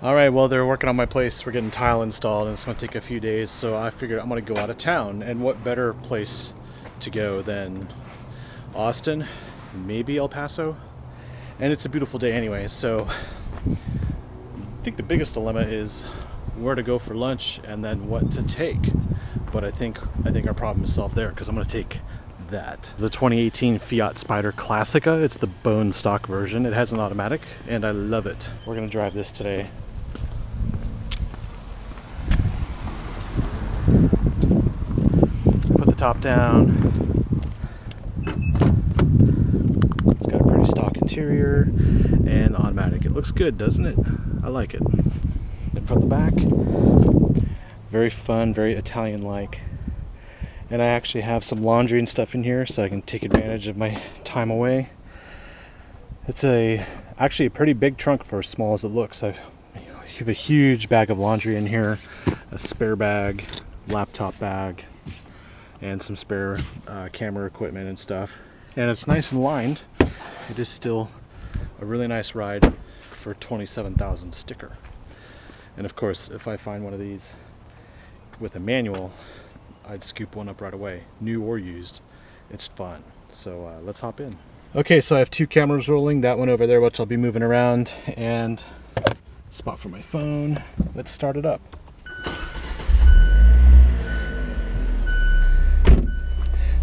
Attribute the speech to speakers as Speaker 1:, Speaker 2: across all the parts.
Speaker 1: All right, well, they're working on my place. We're getting tile installed and it's gonna take a few days, so I figured I'm gonna go out of town. And what better place to go than Austin, maybe El Paso? And it's a beautiful day anyway, so I think the biggest dilemma is where to go for lunch and then what to take. But I think our problem is solved there, because I'm gonna take that. The 2018 Fiat Spider Classica. It's the bone stock version. It has an automatic and I love it. We're gonna drive this today. Put the top down. It's got a pretty stock interior and automatic. It looks good, doesn't it? I like it. And from the back, very fun, very Italian-like. And I actually have some laundry and stuff in here so I can take advantage of my time away. It's actually a pretty big trunk for as small as it looks. I have a huge bag of laundry in here, a spare bag, laptop bag, and some spare camera equipment and stuff. And it's nice and lined. It is still a really nice ride for 27,000 sticker. And of course, if I find one of these with a manual, I'd scoop one up right away, new or used. It's fun. So let's hop in. Okay, so I have two cameras rolling, that one over there, which I'll be moving around, and spot for my phone. Let's start it up.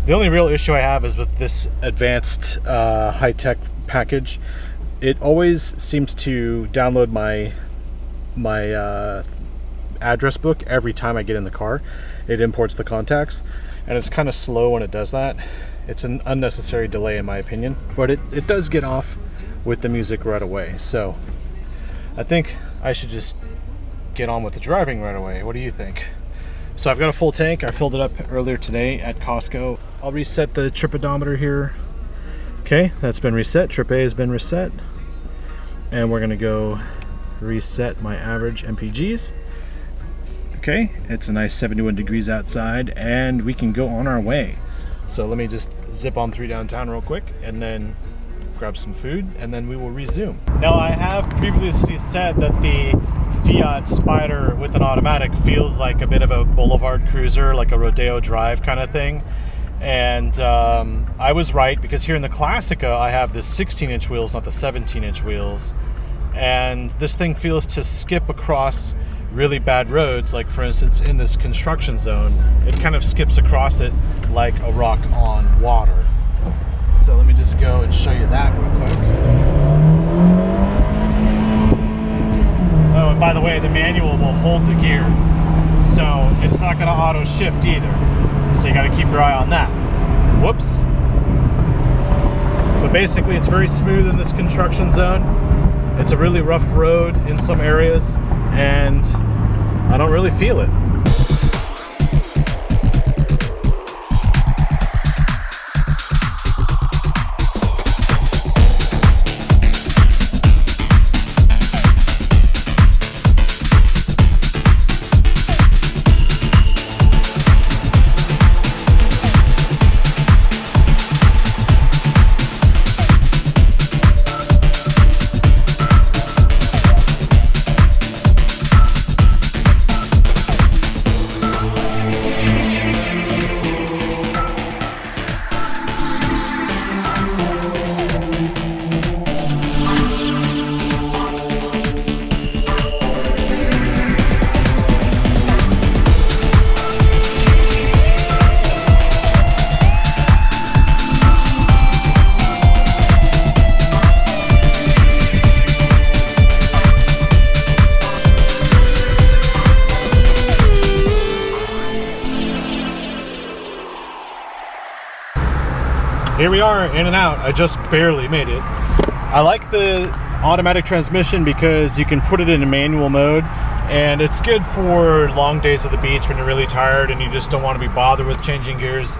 Speaker 1: The only real issue I have is with this advanced high-tech package. It always seems to download my address book every time I get in the car. It imports the contacts, and it's kind of slow when it does that. It's an unnecessary delay in my opinion, but it does get off with the music right away. So I think I should just get on with the driving right away. What do you think? So I've got a full tank. I filled it up earlier today at Costco. I'll reset the trip odometer here. Okay, that's been reset. Trip A has been reset. And we're gonna go reset my average MPGs. Okay, it's a nice 71 degrees outside and we can go on our way. So let me just zip on through downtown real quick and then grab some food and then we will resume. Now I have previously said that the Fiat Spider with an automatic feels like a bit of a boulevard cruiser, like a rodeo drive kind of thing. And I was right, because here in the Classica I have the 16-inch wheels, not the 17-inch wheels. And this thing feels to skip across really bad roads, like for instance in this construction zone. It kind of skips across it like a rock on water. So let me just go and show you that real quick. Oh, and by the way, the manual will hold the gear, so it's not going to auto shift either. So you got to keep your eye on that. Whoops. But basically it's very smooth in this construction zone. It's a really rough road in some areas, and I don't really feel it. Here we are, in and out. I just barely made it. I like the automatic transmission because you can put it in a manual mode, and it's good for long days at the beach when you're really tired and you just don't want to be bothered with changing gears.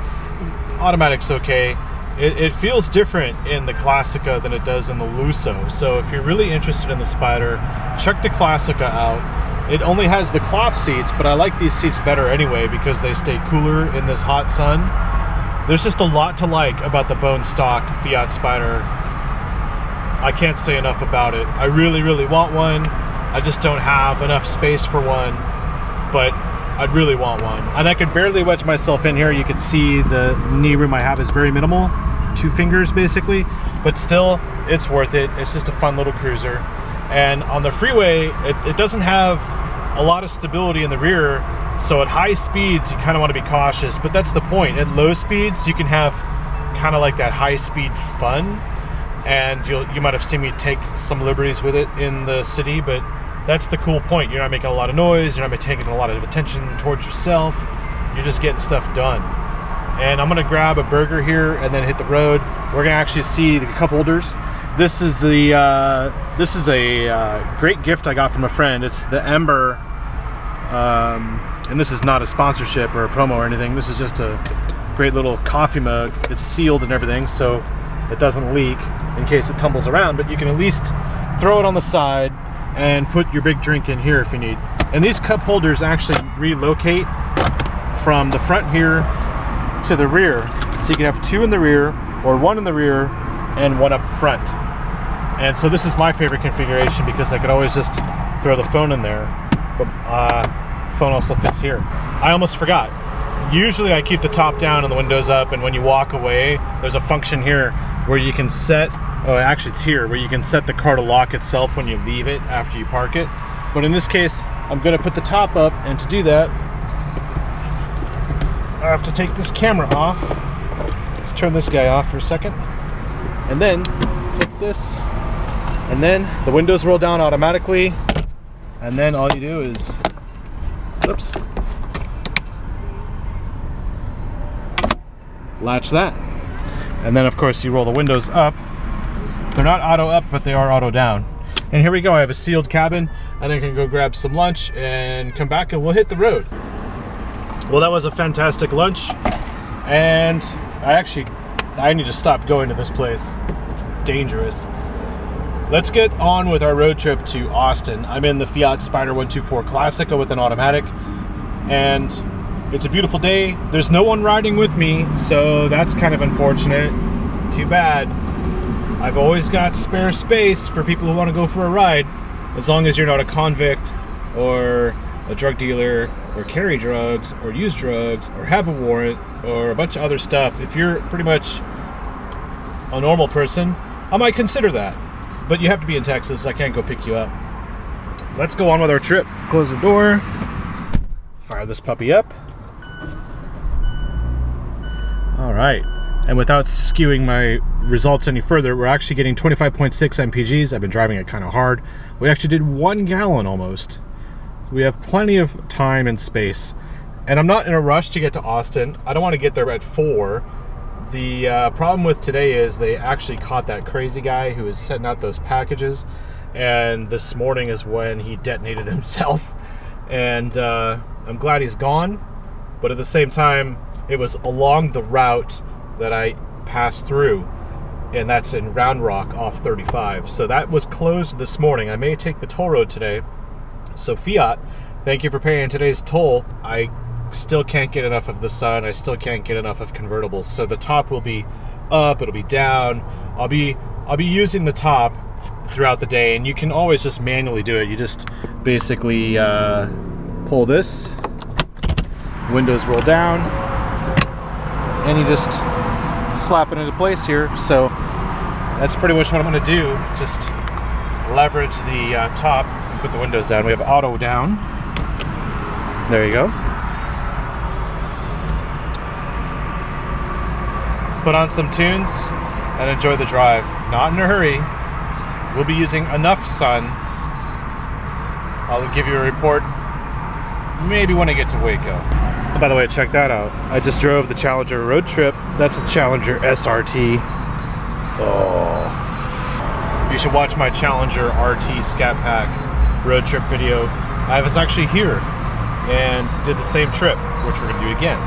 Speaker 1: Automatic's okay. It feels different in the Classica than it does in the Lusso. So if you're really interested in the Spider, check the Classica out. It only has the cloth seats, but I like these seats better anyway because they stay cooler in this hot sun. There's just a lot to like about the bone stock Fiat Spider. I can't say enough about it. I really, really want one. I just don't have enough space for one, but I'd really want one. And I could barely wedge myself in here. You can see the knee room I have is very minimal, 2 fingers basically, but still it's worth it. It's just a fun little cruiser. And on the freeway, it doesn't have a lot of stability in the rear, so at high speeds you kind of want to be cautious, but that's the point. At low speeds you can have kind of like that high speed fun, and you might have seen me take some liberties with it in the city, but that's the cool point. You're not making a lot of noise, you're not taking a lot of attention towards yourself, you're just getting stuff done. And I'm gonna grab a burger here and then hit the road. We're gonna actually see the cup holders. This is a great gift I got from a friend. It's the Ember, and this is not a sponsorship or a promo or anything. This is just a great little coffee mug. It's sealed and everything, so it doesn't leak in case it tumbles around, but you can at least throw it on the side and put your big drink in here if you need. And these cup holders actually relocate from the front here to the rear. So you can have 2 in the rear, or 1 in the rear and 1 up front. And so this is my favorite configuration because I could always just throw the phone in there, but phone also fits here. I almost forgot. Usually I keep the top down and the windows up, and when you walk away, there's a function here where you can set, oh actually it's here, where you can set the car to lock itself when you leave it after you park it. But in this case, I'm gonna put the top up, and to do that, I have to take this camera off. Let's turn this guy off for a second. And then flip this, and then the windows roll down automatically, and then all you do is, oops, latch that, and then of course you roll the windows up. They're not auto up, but they are auto down. And here we go. I have a sealed cabin, and I can go grab some lunch and come back and we'll hit the road. Well, that was a fantastic lunch, and I need to stop going to this place. It's dangerous. Let's get on with our road trip to Austin. I'm in the Fiat Spider 124 Classica with an automatic, and it's a beautiful day. There's no one riding with me, so that's kind of unfortunate. Too bad. I've always got spare space for people who want to go for a ride, as long as you're not a convict or a drug dealer or carry drugs or use drugs or have a warrant or a bunch of other stuff. If you're pretty much a normal person, I might consider that. But you have to be in Texas. I can't go pick you up. Let's go on with our trip. Close the door. Fire this puppy up. All right. And without skewing my results any further, we're actually getting 25.6 mpgs. I've been driving it kind of hard. We actually did 1 gallon almost. So we have plenty of time and space. And I'm not in a rush to get to Austin. I don't want to get there at 4. The problem with today is they actually caught that crazy guy who was setting out those packages. And this morning is when he detonated himself. And I'm glad he's gone. But at the same time, it was along the route that I passed through, and that's in Round Rock off 35. So that was closed this morning. I may take the toll road today. So Fiat, thank you for paying today's toll. I still can't get enough of the sun. I still can't get enough of convertibles. So the top will be up, it'll be down. I'll be using the top throughout the day, and you can always just manually do it. You just basically pull this, windows roll down, and you just slap it into place here. So that's pretty much what I'm going to do. Just leverage the top and put the windows down. We have auto down. There you go. Put on some tunes and enjoy the drive. Not in a hurry. We'll be using enough sun. I'll give you a report maybe when I get to Waco. Oh, by the way, check that out. I just drove the Challenger road trip. That's a Challenger SRT. Oh. You should watch my Challenger RT Scat Pack road trip video. I was actually here and did the same trip, which we're gonna do again.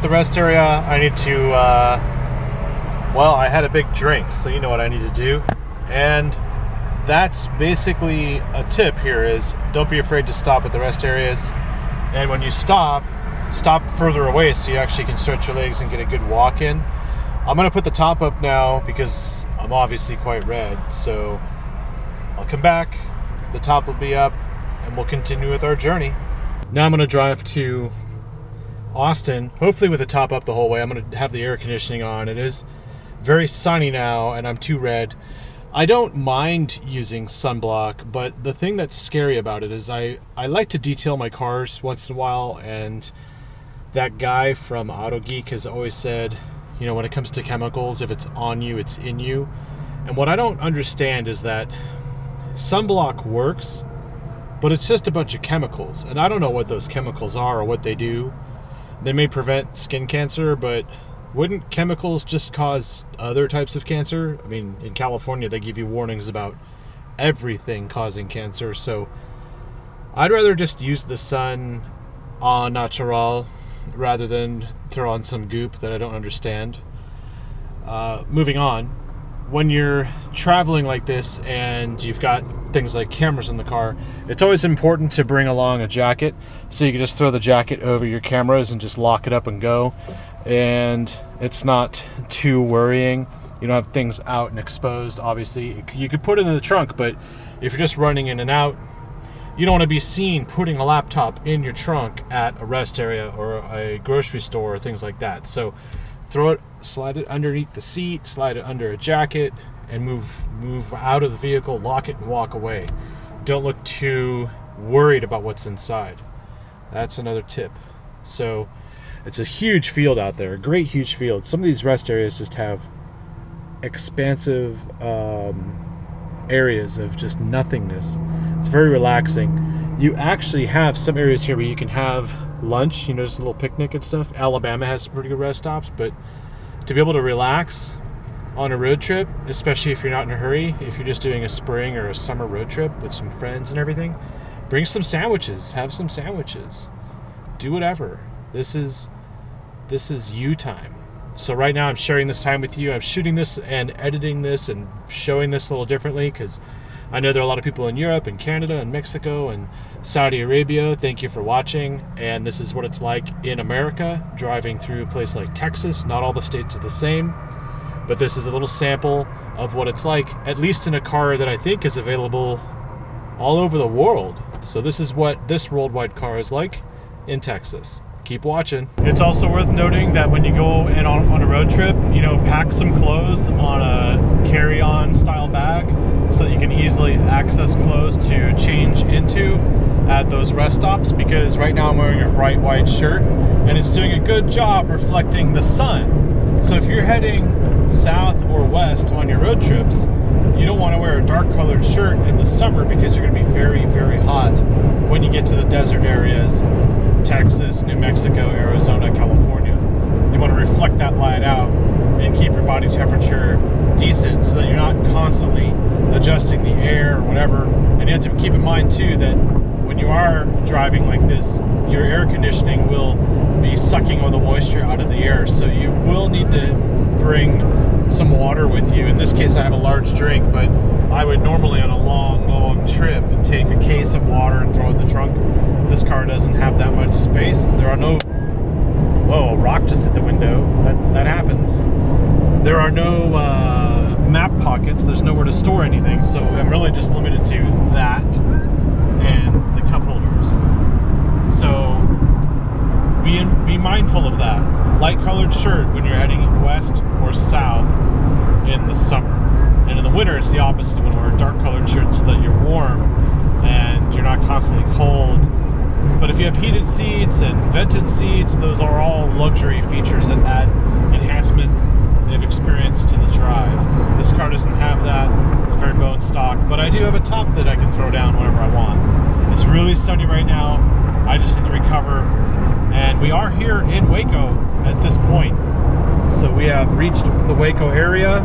Speaker 1: at the rest area, I need to, well, I had a big drink, so you know what I need to do. And that's basically a tip here is don't be afraid to stop at the rest areas. And when you stop further away so you actually can stretch your legs and get a good walk in. I'm gonna put the top up now because I'm obviously quite red. So I'll come back, the top will be up, and we'll continue with our journey. Now I'm gonna drive to Austin, hopefully with the top up the whole way. I'm gonna have the air conditioning on. It is very sunny now and I'm too red. I don't mind using sunblock, but the thing that's scary about it is I like to detail my cars once in a while, and that guy from Auto Geek has always said, you know, when it comes to chemicals, if it's on you, it's in you. And what I don't understand is that sunblock works, but it's just a bunch of chemicals. And I don't know what those chemicals are or what they do. They may prevent skin cancer, but wouldn't chemicals just cause other types of cancer? I mean, in California, they give you warnings about everything causing cancer. So I'd rather just use the sun au natural rather than throw on some goop that I don't understand. Moving on, when you're traveling like this and you've got things like cameras in the car, it's always important to bring along a jacket, so you can just throw the jacket over your cameras and just lock it up and go, and it's not too worrying. You don't have things out and exposed. Obviously you could put it in the trunk, but if you're just running in and out, you don't want to be seen putting a laptop in your trunk at a rest area or a grocery store or things like that. So throw it, slide it underneath the seat, slide it under a jacket, and move out of the vehicle, lock it, and walk away. Don't look too worried about what's inside. That's another tip. So it's a huge field out there, a great huge field. Some of these rest areas just have expansive areas of just nothingness. It's very relaxing. You actually have some areas here where you can have lunch, you know, just a little picnic and stuff. Alabama has some pretty good rest stops, but to be able to relax on a road trip, especially if you're not in a hurry, if you're just doing a spring or a summer road trip with some friends and everything, bring some sandwiches, have some sandwiches, do whatever. This is you time. So right now I'm sharing this time with you. I'm shooting this and editing this and showing this a little differently because I know there are a lot of people in Europe and Canada and Mexico and Saudi Arabia. Thank you for watching. And this is what it's like in America, driving through a place like Texas. Not all the states are the same, but this is a little sample of what it's like, at least in a car that I think is available all over the world. So this is what this worldwide car is like in Texas. Keep watching. It's also worth noting that when you go in on a road trip, you know, pack some clothes on a carry-on style bag so that you can easily access clothes to change into at those rest stops, because right now I'm wearing a bright white shirt and it's doing a good job reflecting the sun. So if you're heading south or west on your road trips, you don't want to wear a dark colored shirt in the summer because you're going to be very, very hot when you get to the desert areas, Texas, New Mexico, Arizona, California. You want to reflect that light out and keep your body temperature decent so that you're not constantly adjusting the air or whatever. And you have to keep in mind too that when you are driving like this, your air conditioning will be sucking all the moisture out of the air. So you will need to bring some water with you. In this case I have a large drink, but I would normally on a long trip take a case of water and throw it in the trunk. This car doesn't have that much space. There are no, whoa, a rock just hit the window. That happens. There are no map pockets. There's nowhere to store anything, so I'm really just limited to that and the cup holders. So be mindful of that. Light colored shirt when you're heading west or south in the summer. And in the winter, it's the opposite. You want to wear a dark colored shirt so that you're warm and you're not constantly cold. But if you have heated seats and vented seats, those are all luxury features that add enhancement of experience to the drive. This car doesn't have that. It's very bone stock, but I do have a top that I can throw down whenever I want. It's really sunny right now. I just need to recover. And we are here in Waco at this point. So we have reached the Waco area,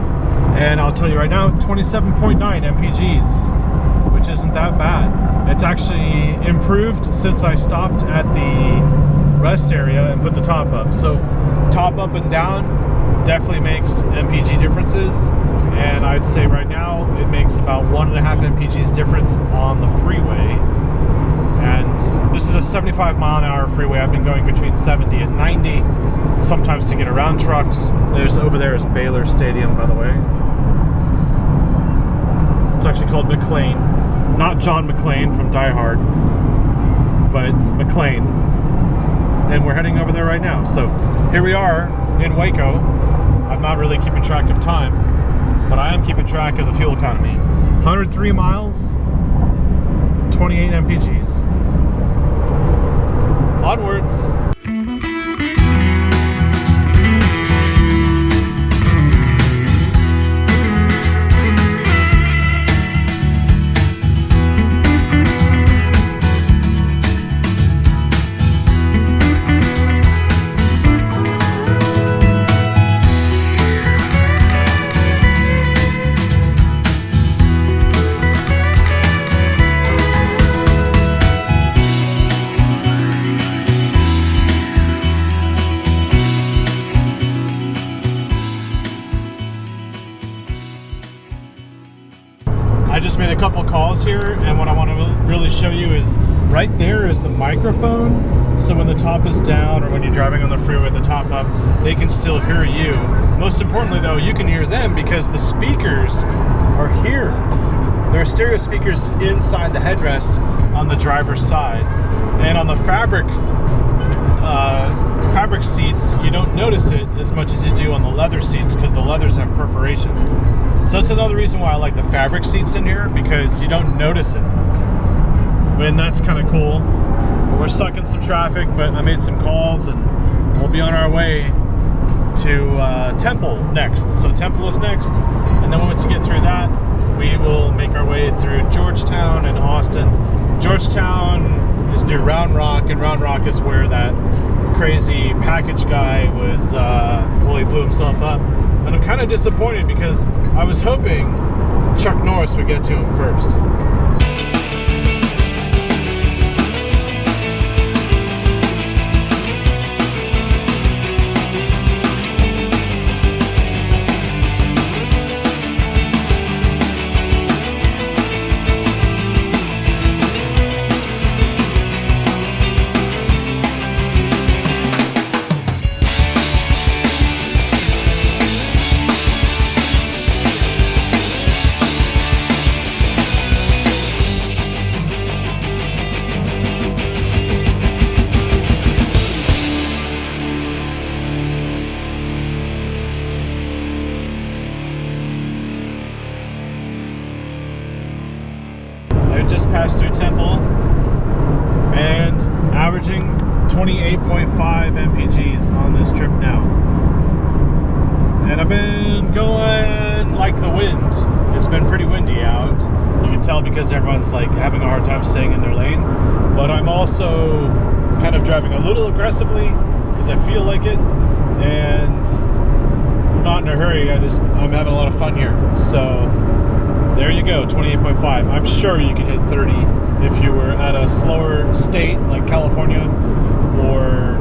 Speaker 1: and I'll tell you right now, 27.9 mpgs, which isn't that bad. It's actually improved since I stopped at the rest area and put the top up. So top up and down definitely makes MPG differences, and I'd say right now it makes about 1.5 MPGs difference on the freeway. And this is a 75-mile-an-hour freeway. I've been going between 70 and 90, sometimes to get around trucks. Over there is Baylor Stadium, by the way. It's actually called McClane, not John McClane from Die Hard, but McClane. And we're heading over there right now. So here we are in Waco. I'm not really keeping track of time, but I am keeping track of the fuel economy. 103 miles, 28 MPGs. Onwards. I just made a couple calls here, and what I want to really show you is right there is the microphone. So when the top is down, or when you're driving on the freeway, the top up, they can still hear you. Most importantly though, you can hear them because the speakers are here. There are stereo speakers inside the headrest on the driver's side, and on the fabric seats, you don't notice it as much as you do on the leather seats because the leathers have perforations. So that's another reason why I like the fabric seats in here, because you don't notice it. And that's kind of cool. We're stuck in some traffic, but I made some calls and we'll be on our way to Temple next. So Temple is next, and then once we get through that, we will make our way through Georgetown and Austin. Georgetown is near Round Rock, and Round Rock is where that crazy package guy was, well, he blew himself up. And I'm kind of disappointed because I was hoping Chuck Norris would get to him first. Just passed through Temple and averaging 28.5 MPGs on this trip now. And I've been going like the wind. It's been pretty windy out. You can tell because everyone's like having a hard time staying in their lane. But I'm also kind of driving a little aggressively because I feel like it, and I'm not in a hurry. I'm having a lot of fun here. So there you go, 28.5. I'm sure you could hit 30 if you were at a slower state like California, or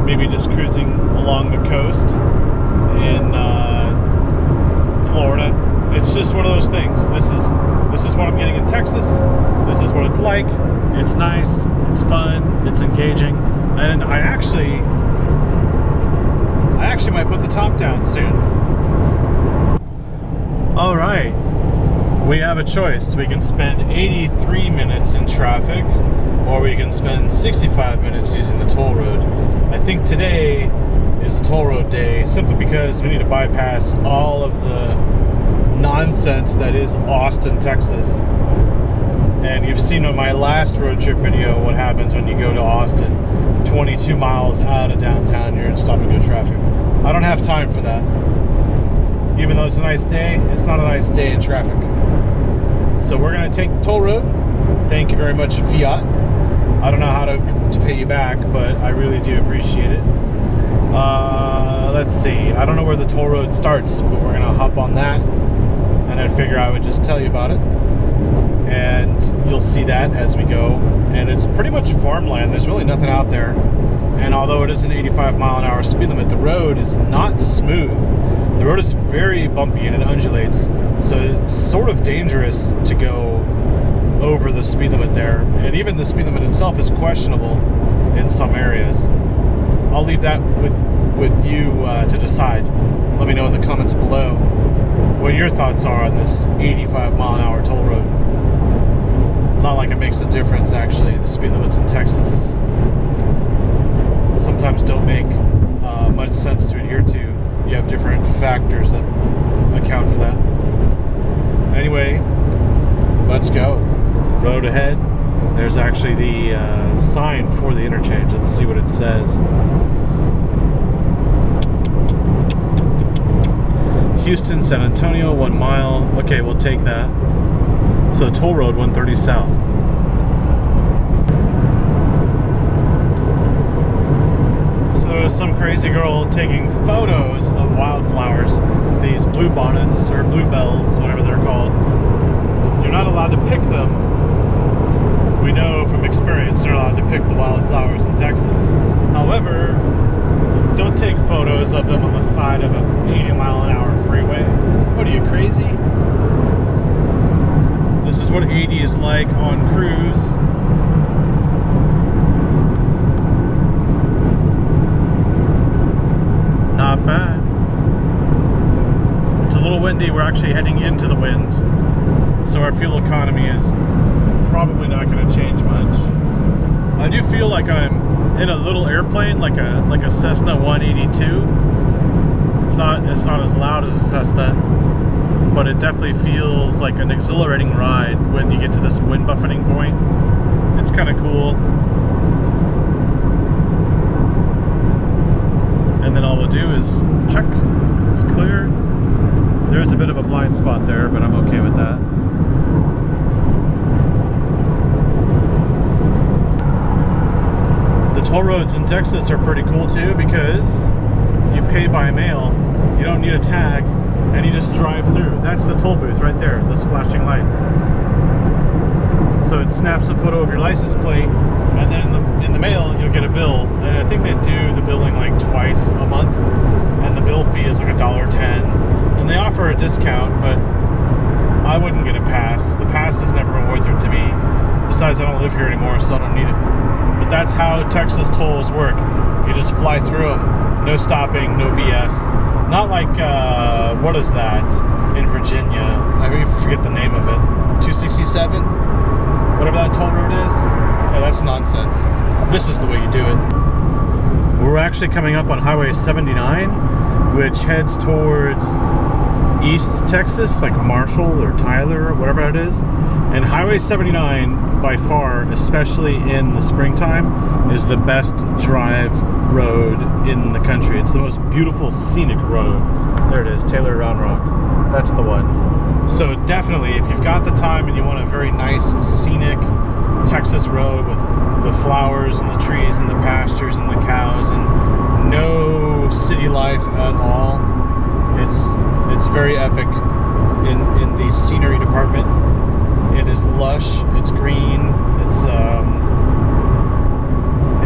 Speaker 1: maybe just cruising along the coast in Florida. It's just one of those things. This is what I'm getting in Texas. This is what it's like. It's nice, it's fun, it's engaging, and I actually might put the top down soon. All right. We have a choice. We can spend 83 minutes in traffic, or we can spend 65 minutes using the toll road. I think today is a toll road day, simply because we need to bypass all of the nonsense that is Austin, Texas. And you've seen on my last road trip video what happens when you go to Austin, 22 miles out of downtown, you're in stop-and-go traffic. I don't have time for that. Even though it's a nice day, it's not a nice day in traffic. So we're going to take the toll road. Thank you very much, Fiat. I don't know how to pay you back, but I really do appreciate it. Let's see. I don't know where the toll road starts, but we're going to hop on that. And I figure I would just tell you about it. And you'll see that as we go. And it's pretty much farmland. There's really nothing out there. And although it is an 85-mile-an-hour speed limit, the road is not smooth. The road is very bumpy and it undulates, so it's sort of dangerous to go over the speed limit there. And even the speed limit itself is questionable in some areas. I'll leave that with you to decide. Let me know in the comments below what your thoughts are on this 85-mile-an-hour toll road. Not like it makes a difference, actually. The speed limits in Texas sometimes don't make much sense to adhere to. You have different factors that account for that. Anyway, let's go. Road ahead. There's actually the sign for the interchange. Let's see what it says. Houston, San Antonio, 1 mile. Okay, we'll take that. So toll road 130 south. So there was some crazy girl taking photos of wildflowers, these blue bonnets or bluebells, whatever they're called. You're not allowed to pick them. We know from experience they're allowed to pick the wildflowers in Texas. However, don't take photos of them on the side of an 80-mile-an-hour freeway. What are you, crazy? This is what 80 is like on cruise. Not bad. It's a little windy. We're actually heading into the wind, so our fuel economy is probably not going to change much. I do feel like I'm in a little airplane, like a Cessna 182. It's not as loud as a Cessna, but it definitely feels like an exhilarating ride when you get to this wind buffeting point. It's kind of cool. And then all we'll do is check. It's clear. There's a bit of a blind spot there, but I'm okay with that. The toll roads in Texas are pretty cool too, because you pay by mail. You don't need a tag, and you just drive through. That's the toll booth right there, those flashing lights. So it snaps a photo of your license plate, and then in the mail you'll get a bill. And I think they do the billing like twice a month, and the bill fee is like $1.10. And they offer a discount, but I wouldn't get a pass. The pass has never been worth it to me. Besides, I don't live here anymore, so I don't need it. But that's how Texas tolls work. You just fly through them. No stopping, no BS. Not like, what is that in Virginia? I forget the name of it. 267? Whatever that toll road is? Yeah, that's nonsense. This is the way you do it. We're actually coming up on Highway 79, which heads towards East Texas, like Marshall or Tyler or whatever it is. And Highway 79, by far, especially in the springtime, is the best drive road in the country. It's the most beautiful scenic road. There it is, Taylor Round Rock. That's the one. So definitely, if you've got the time and you want a very nice scenic Texas road with the flowers and the trees and the pastures and the cows and no city life at all, it's very epic in the scenery department. It is lush, it's green,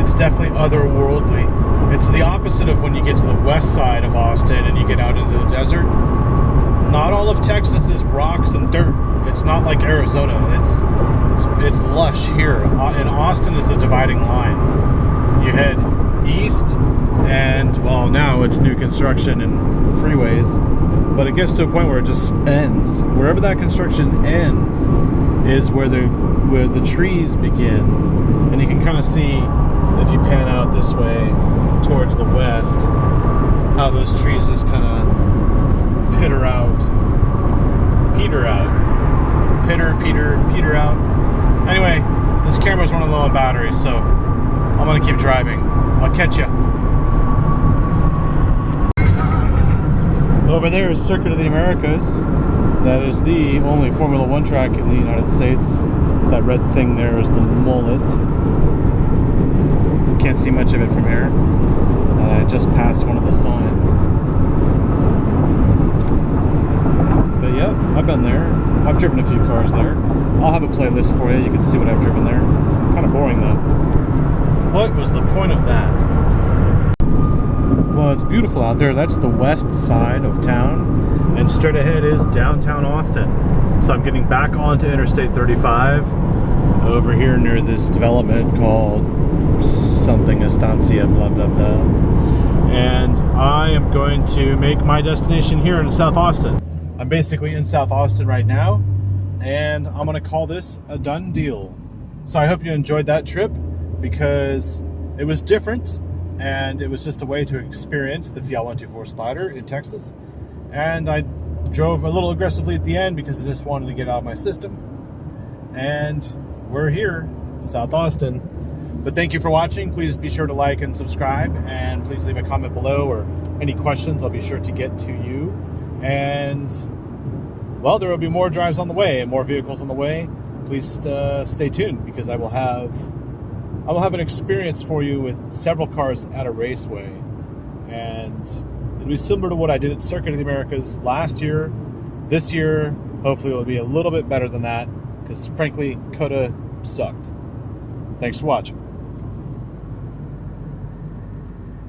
Speaker 1: it's definitely otherworldly. It's the opposite of when you get to the west side of Austin and you get out into the desert. Not all of Texas is rocks and dirt. It's not like Arizona. It's lush here. And Austin is the dividing line. You head east, and well, now it's new construction and freeways, but it gets to a point where it just ends. Wherever that construction ends is where the trees begin, and you can kind of see, if you pan out this way towards the west, how those trees just kind of peter out. Anyway, this camera's running low on battery, so I'm gonna keep driving. I'll catch ya. Over there is Circuit of the Americas. That is the only Formula One track in the United States. That red thing there is the mullet. Can't see much of it from here. I just passed one of the signs. But yeah, I've been there. I've driven a few cars there. I'll have a playlist for you. You can see what I've driven there. Kind of boring though. What was the point of that? Well, it's beautiful out there. That's the west side of town, and straight ahead is downtown Austin. So I'm getting back onto Interstate 35 over here near this development called something Estancia, blah blah blah. And I am going to make my destination here in South Austin. I'm basically in South Austin right now, and I'm gonna call this a done deal. So I hope you enjoyed that trip, because it was different, and it was just a way to experience the Fiat 124 Spider in Texas. And I drove a little aggressively at the end because I just wanted to get out of my system. And we're here, South Austin. But thank you for watching. Please be sure to like and subscribe, and please leave a comment below, or any questions I'll be sure to get to you. And well, there will be more drives on the way and more vehicles on the way. Please stay tuned, because I will have an experience for you with several cars at a raceway, and it'll be similar to what I did at Circuit of the Americas last year. This year, hopefully, it will be a little bit better than that, because frankly, COTA sucked. Thanks for watching.